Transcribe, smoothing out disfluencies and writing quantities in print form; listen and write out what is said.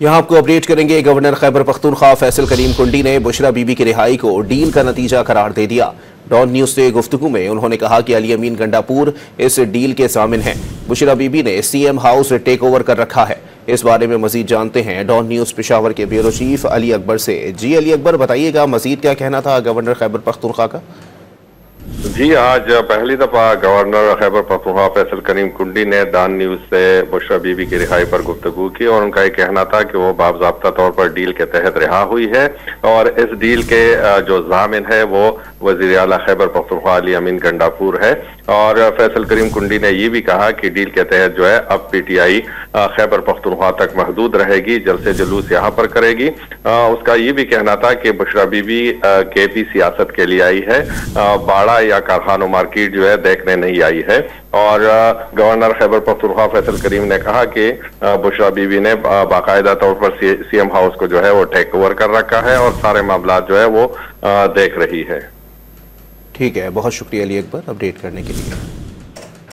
यहाँ आपको अपडेट करेंगे। गवर्नर खैबर पख्तूनख्वा फैसल करीम कुंडी ने बुशरा बीबी की रिहाई को डील का नतीजा करार दे दिया। डॉन न्यूज से गुफ्तगू में उन्होंने कहा कि अली अमीन गंडापुर इस डील के जामिन हैं। बुशरा बीबी ने सीएम हाउस टेक ओवर कर रखा है। इस बारे में मजीद जानते हैं डॉन न्यूज पेशावर के ब्यूरो चीफ अली अकबर से। जी अली अकबर, बताइएगा मजीद क्या कहना था गवर्नर खैबर पख्तूनख्वा का? जी, आज पहली दफा गवर्नर खैबर पख्तूनख्वा फैसल करीम कुंडी ने डॉन न्यूज से बुशरा बीबी की रिहाई पर गुफ्तगू की और उनका ये कहना था कि वो बाज़ाब्ता तौर पर डील के तहत रिहा हुई है और इस डील के जो जामिन है वो वज़ीर आला खैबर पख्तूनख्वा अली अमीन गंडापुर है। और फैसल करीम कुंडी ने ये भी कहा कि डील के तहत जो है अब पीटीआई खैबर पख्तूनख्वा तक महदूद रहेगी, जलसे जुलूस यहाँ पर करेगी। उसका ये भी कहना था कि बुशरा बीबी केपी सियासत के लिए आई है, बाड़ा या कारखानों मार्केट जो है देखने नहीं आई है। और गवर्नर खैबर पख्तूनख्वा फैसल करीम ने कहा कि बुशरा बीबी ने बाकायदा तौर पर सीएम हाउस को जो है वो टेक ओवर कर रखा है और सारे मामला जो है वो देख रही है। ठीक है, बहुत शुक्रिया अली अकबर अपडेट करने के लिए।